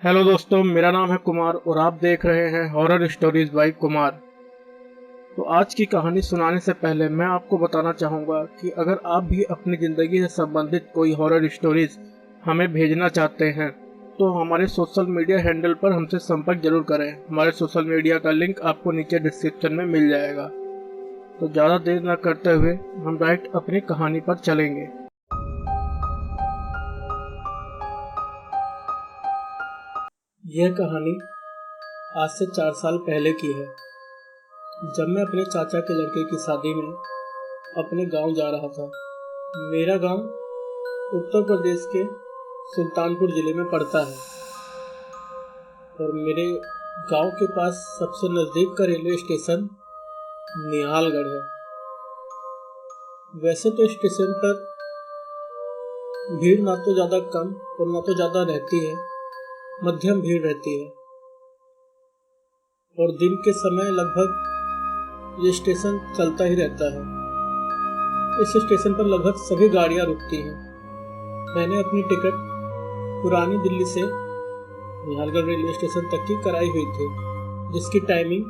Hello दोस्तों, मेरा नाम है कुमार और आप देख रहे हैं हॉरर स्टोरीज बाय कुमार। तो आज की कहानी सुनाने से पहले मैं आपको बताना चाहूँगा कि अगर आप भी अपनी ज़िंदगी से संबंधित कोई हॉरर स्टोरीज हमें भेजना चाहते हैं तो हमारे सोशल मीडिया हैंडल पर हमसे संपर्क जरूर करें। हमारे सोशल मीडिया का लिंक आपको नीचे डिस्क्रिप्शन में मिल जाएगा। तो ज़्यादा देर न करते हुए हम डायरेक्ट अपनी कहानी पर चलेंगे। यह कहानी आज से 4 साल पहले की है, जब मैं अपने चाचा के लड़के की शादी में अपने गांव जा रहा था। मेरा गांव उत्तर प्रदेश के सुल्तानपुर जिले में पड़ता है और मेरे गांव के पास सबसे नज़दीक का रेलवे स्टेशन निहालगढ़ है। वैसे तो स्टेशन पर भीड़ ना तो ज़्यादा कम और ना तो ज़्यादा रहती है, मध्यम भीड़ रहती है और दिन के समय लगभग ये स्टेशन चलता ही रहता है। इस स्टेशन पर लगभग सभी गाड़ियां रुकती हैं। मैंने अपनी टिकट पुरानी दिल्ली से निहालगढ़ रेलवे स्टेशन तक की कराई हुई थी, जिसकी टाइमिंग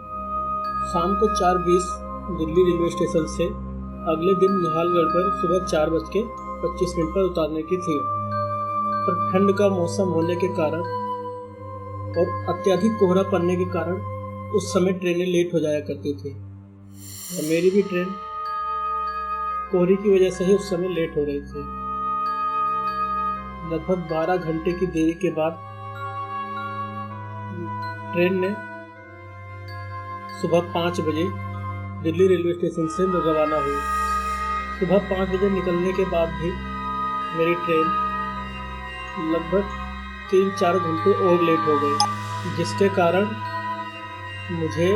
शाम को 4:20 दिल्ली रेलवे स्टेशन से अगले दिन निहालगढ़ पर सुबह 4:25 पर उतारने की थी। पर ठंड का मौसम होने के कारण और अत्यधिक कोहरा पड़ने के कारण उस समय ट्रेनें लेट हो जाया करती थी और मेरी भी ट्रेन कोहरे की वजह से ही उस समय लेट हो रही थी। लगभग 12 घंटे की देरी के बाद ट्रेन ने सुबह 5 बजे दिल्ली रेलवे स्टेशन से रवाना हुई। सुबह 5 बजे निकलने के बाद भी मेरी ट्रेन लगभग 3-4 घंटे और लेट हो गई, जिसके कारण मुझे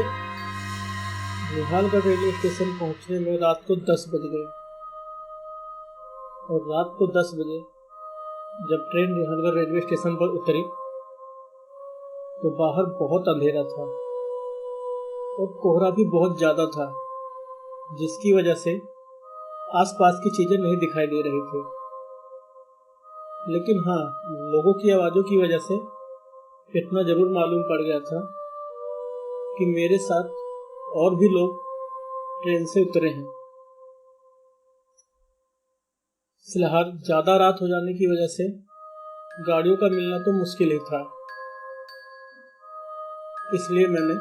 निहालगढ़ रेलवे स्टेशन पहुंचने में रात को 10 बज गए। और रात को 10 बजे जब ट्रेन निहालगढ़ रेलवे स्टेशन पर उतरी तो बाहर बहुत अंधेरा था और कोहरा भी बहुत ज़्यादा था, जिसकी वजह से आसपास की चीज़ें नहीं दिखाई दे रही थी। लेकिन हाँ, लोगों की आवाज़ों की वजह से इतना ज़रूर मालूम पड़ गया था कि मेरे साथ और भी लोग ट्रेन से उतरे हैं। फिलहाल ज़्यादा रात हो जाने की वजह से गाड़ियों का मिलना तो मुश्किल ही था, इसलिए मैंने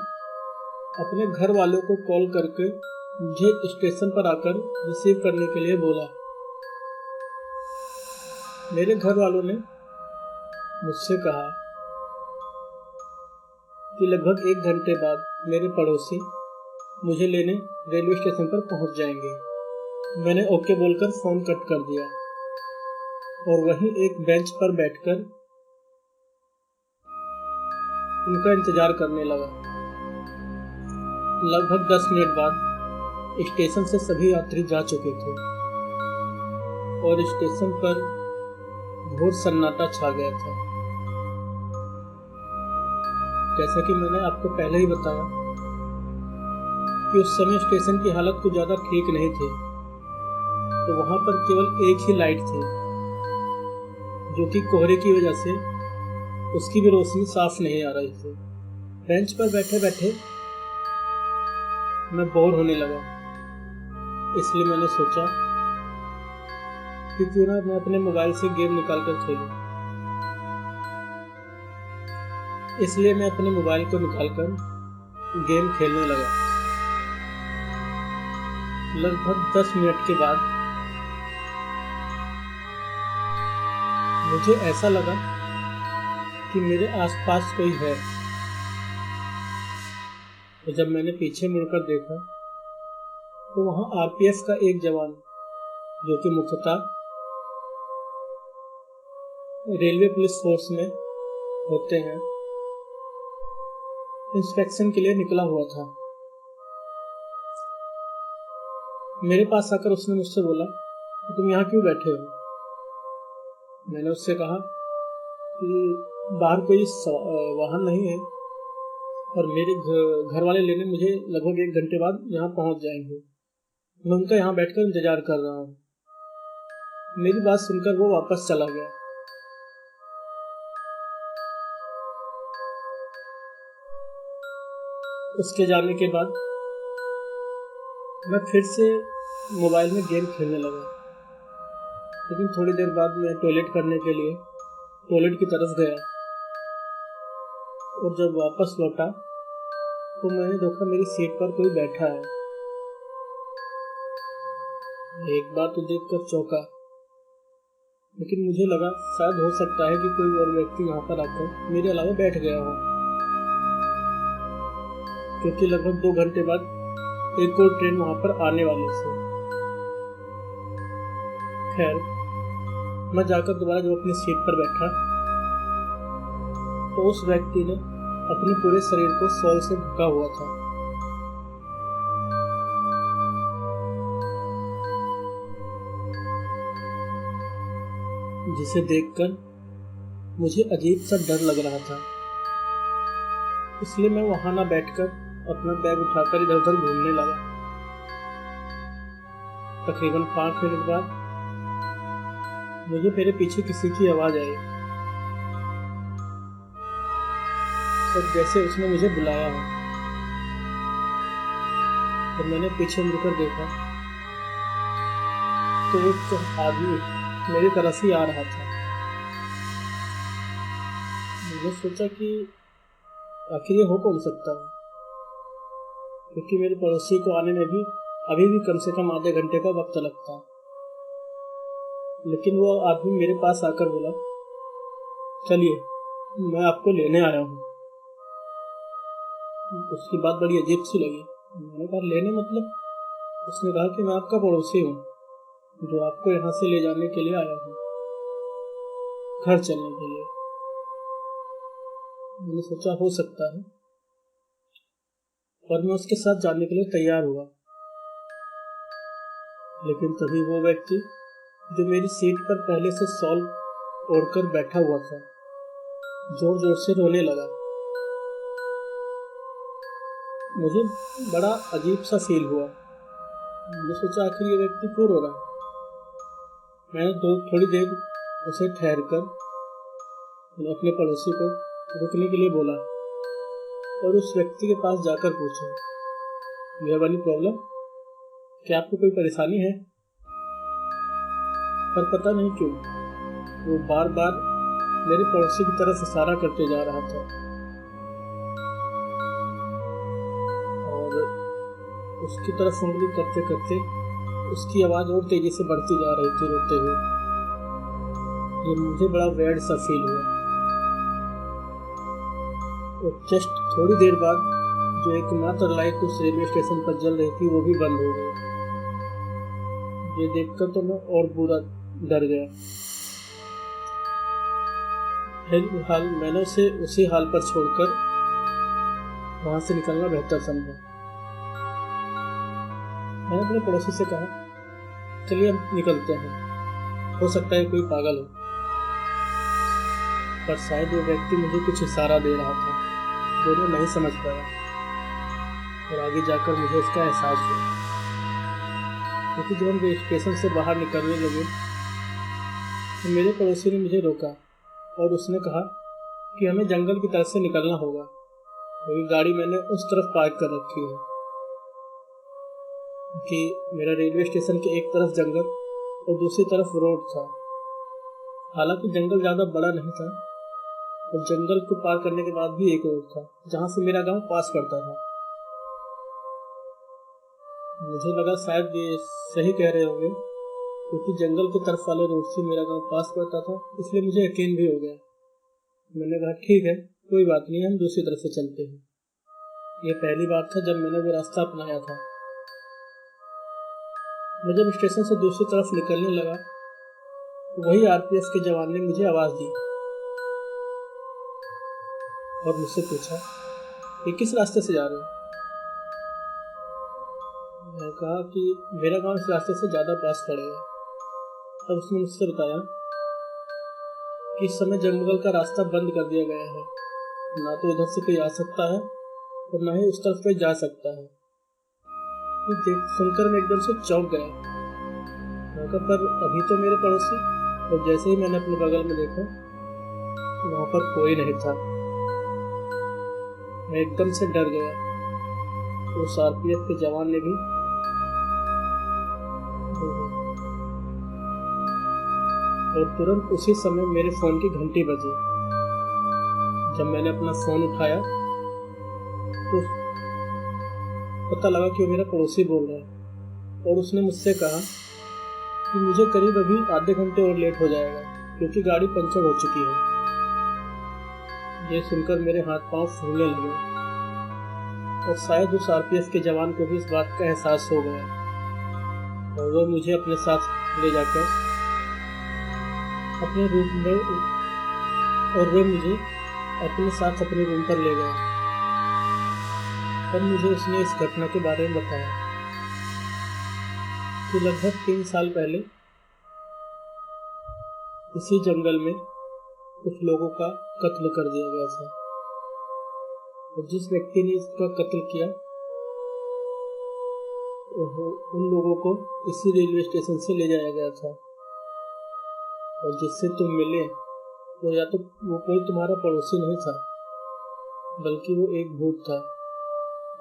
अपने घर वालों को कॉल करके मुझे स्टेशन पर आकर रिसीव करने के लिए बोला। मेरे घर वालों ने मुझसे कहा कि लगभग 1 घंटे बाद मेरे पड़ोसी मुझे लेने रेलवे स्टेशन पर पहुंच जाएंगे। मैंने ओके बोलकर फ़ोन कट कर दिया और वहीं एक बेंच पर बैठकर उनका इंतजार करने लगा। लगभग 10 मिनट बाद स्टेशन से सभी यात्री जा चुके थे और स्टेशन पर घोर सन्नाटा छा गया था। जैसा कि मैंने आपको पहले ही बताया कि उस समय स्टेशन की हालत कुछ ज़्यादा ठीक नहीं थी, तो वहाँ पर केवल एक ही लाइट थी, जो कि कोहरे की वजह से उसकी भी रोशनी साफ नहीं आ रही थी। बेंच पर बैठे बैठे मैं बोर होने लगा, इसलिए मैंने सोचा कि क्यों ना मैं अपने मोबाइल से गेम निकाल कर खेलूं। इसलिए मैं अपने मोबाइल को निकालकर गेम खेलने लगा। लगभग 10 मिनट के बाद मुझे ऐसा लगा कि मेरे आसपास कोई है, तो जब मैंने पीछे मुड़कर देखा तो वहाँ आरपीएफ का एक जवान, जो कि मुख्यतः रेलवे पुलिस फोर्स में होते हैं, इंस्पेक्शन के लिए निकला हुआ था। मेरे पास आकर उसने मुझसे बोला कि तुम यहाँ क्यों बैठे हो। मैंने उससे कहा कि बाहर कोई वाहन नहीं है और मेरे घर वाले लेने मुझे लगभग 1 घंटे बाद यहाँ पहुँच जाएंगे। मैं उनका यहाँ बैठकर इंतजार कर रहा हूँ। मेरी बात सुनकर वो वापस चला गया। उसके जाने के बाद मैं फिर से मोबाइल में गेम खेलने लगा। लेकिन थोड़ी देर बाद मैं टॉयलेट करने के लिए टॉयलेट की तरफ गया और जब वापस लौटा तो मैंने देखा मेरी सीट पर कोई बैठा है। एक बार तो देखकर चौंका, लेकिन मुझे लगा शायद हो सकता है कि कोई और व्यक्ति वहां पर आकर मेरे अलावा बैठ गया हो, क्योंकि लगभग 2 घंटे बाद एक और ट्रेन वहां पर आने वाली थी। खैर, मैं जाकर दोबारा जब अपनी सीट पर बैठा तो उस व्यक्ति ने अपने पूरे शरीर को शॉल से ढका हुआ था। जिसे देखकर मुझे अजीब सा डर लग रहा था, इसलिए मैं वहां ना बैठकर अपना बैग उठाकर इधर उधर घूमने लगा। तकरीबन 5 मिनट बाद मुझे मेरे पीछे किसी की आवाज आई और जैसे उसने मुझे बुलाया हो। जब मैंने पीछे मुड़कर देखा तो एक आदमी मेरी तरफ ही आ रहा था। मैंने सोचा कि आखिर ये हो कौन सकता है, क्योंकि मेरे पड़ोसी को आने में भी अभी भी कम से कम आधे घंटे का वक्त लगता। लेकिन वो आदमी मेरे पास आकर बोला, चलिए मैं आपको लेने आया हूँ। उसकी बात बड़ी अजीब सी लगी। मैंने कहा, लेने मतलब? उसने कहा कि मैं आपका पड़ोसी हूँ जो आपको यहाँ से ले जाने के लिए आया हूँ, घर चलने के लिए। मैंने सोचा हो सकता है, और मैं उसके साथ जाने के लिए तैयार हुआ। लेकिन तभी वो व्यक्ति जो मेरी सीट पर पहले से शॉल ओढ़कर बैठा हुआ था, जोर जोर से रोने लगा। मुझे बड़ा अजीब सा फील हुआ। मैंने सोचा आखिर ये व्यक्ति क्यों रो रहा है। मैंने थोड़ी देर उसे ठहर कर अपने पड़ोसी को रुकने के लिए बोला और उस व्यक्ति के पास जाकर पूछा, यह वाली प्रॉब्लम, क्या आपको कोई परेशानी है? पर पता नहीं क्यों वो बार बार मेरे पड़ोसी की तरफ इशारा करते जा रहा था और उसकी तरफ उंगली करते करते उसकी आवाज और तेजी से बढ़ती जा रही थी रोते हुए। ये मुझे बड़ा वेयर्ड सा फील हुआ। और जस्ट थोड़ी देर बाद जो एकमात्र लाइट उस रेलवे स्टेशन पर जल रही थी वो भी बंद हो गई। ये देखकर तो मैं और बुरा डर गया। फिलहाल मैंने उसे उसी हाल पर छोड़कर वहां से निकलना बेहतर समझा। मैंने अपने पड़ोसी से कहा, चलिए हम निकलते हैं, हो सकता है कोई पागल हो। पर शायद वो व्यक्ति मुझे कुछ इशारा दे रहा था जो मैं नहीं समझ पाया, और आगे जाकर मुझे इसका एहसास हुआ। क्योंकि जब हम स्टेशन से बाहर निकलने लगे तो मेरे पड़ोसी ने मुझे रोका और उसने कहा कि हमें जंगल की तरफ से निकलना होगा, क्योंकि गाड़ी मैंने उस तरफ पार्क कर रखी है। कि मेरा रेलवे स्टेशन के एक तरफ जंगल और दूसरी तरफ रोड था। हालांकि जंगल ज़्यादा बड़ा नहीं था और जंगल को पार करने के बाद भी एक रोड था जहाँ से मेरा गांव पास पड़ता था। मुझे लगा शायद ये सही कह रहे होंगे, क्योंकि जंगल की तरफ वाले रोड से मेरा गांव पास पड़ता था, इसलिए मुझे यकीन भी हो गया। मैंने कहा, ठीक है, कोई बात नहीं, हम दूसरी तरफ से चलते हैं। ये पहली बार था जब मैंने वो रास्ता अपनाया था। मैं जब स्टेशन से दूसरी तरफ निकलने लगा तो वही आरपीएफ के जवान ने मुझे आवाज़ दी और मुझसे पूछा, ये किस रास्ते से जा रहे हो? मैंने कहा कि मेरा गांव इस रास्ते से ज़्यादा पास पड़ेगा। तब उसने मुझसे बताया कि इस समय जंगल का रास्ता बंद कर दिया गया है, ना तो इधर से कोई आ सकता है और ना ही उस तरफ कोई जा सकता है। ये देख सुनकर मैं एकदम से चौंक गया। मैं कहा, पर अभी तो मेरे पड़ोसी, और जैसे ही मैंने अपने बगल में देखा वहाँ पर कोई नहीं था। मैं एकदम से डर गया उस आरपीएफ के जवान ने भी और तुरंत उसी समय मेरे फोन की घंटी बजी। जब मैंने अपना फोन उठाया तो पता लगा कि वो मेरा पड़ोसी बोल रहा है और उसने मुझसे कहा कि मुझे करीब अभी आधे घंटे और लेट हो जाएगा क्योंकि गाड़ी पंचर हो चुकी है। ये सुनकर मेरे हाथ पांव फूलने लगे और शायद उस आरपीएफ के जवान को भी इस बात का एहसास हो गया और वो मुझे अपने साथ ले जाकर अपने रूम में अपने साथ अपने रूम पर ले गया। तब मुझे उसने इस घटना के बारे में बताया कि लगभग 3 साल पहले इसी जंगल में कुछ लोगों का कत्ल कर दिया गया था और जिस व्यक्ति ने इसका कत्ल किया उन लोगों को इसी रेलवे स्टेशन से ले जाया गया था और जिससे तुम मिले वो या तो वो कोई तुम्हारा पड़ोसी नहीं था बल्कि वो एक भूत था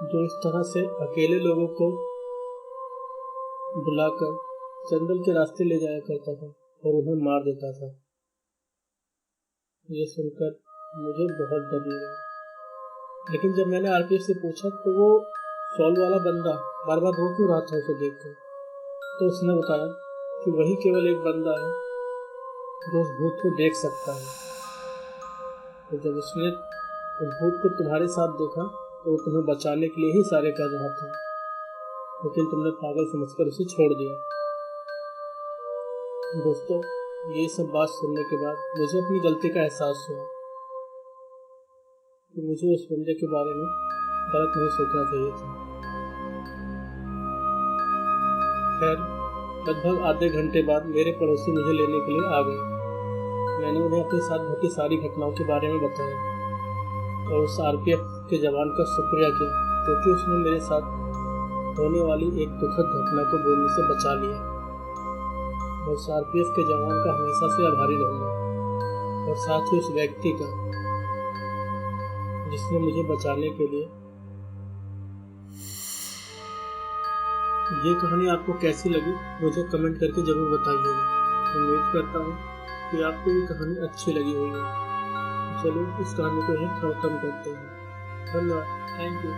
जो इस तरह से अकेले लोगों को बुलाकर जंगल के रास्ते ले जाया करता था और उन्हें मार देता था। ये सुनकर मुझे बहुत डर लगा, लेकिन जब मैंने आरपीएफ से पूछा तो वो शॉल वाला बंदा बार बार रो क्यों रहा था उसे देखकर, तो उसने बताया कि वही केवल एक बंदा है जो उस भूत को देख सकता है। तो जब उसने उस भूत को तुम्हारे साथ देखा तो वो तुम्हें बचाने के लिए ही सारे कर रहा था, लेकिन तुमने पागल समझकर उसे छोड़ दिया। दोस्तों, ये सब बात सुनने के बाद मुझे अपनी गलती का एहसास हुआ कि मुझे उस बंदे के बारे में गलत नहीं सोचना चाहिए था। खैर, लगभग आधे घंटे बाद मेरे पड़ोसी मुझे लेने के लिए आ गए। मैंने उन्हें अपने साथ घटी सारी घटनाओं के बारे में बताया और उस आरपीएफ के जवान का शुक्रिया किया क्योंकि उसने मेरे साथ होने वाली एक दुखद घटना को बोलने से बचा लिया। और उस आरपीएफ के जवान का हमेशा से आभारी रहूंगा और साथ ही उस व्यक्ति का जिसने मुझे बचाने के लिए। ये कहानी आपको कैसी लगी मुझे कमेंट करके जरूर बताइएगा। उम्मीद करता हूँ कि आपको ये कहानी अच्छी लगी होगी। चलो इस कहानी को ही खत्म करते हैं। धन्यवाद। Thank you.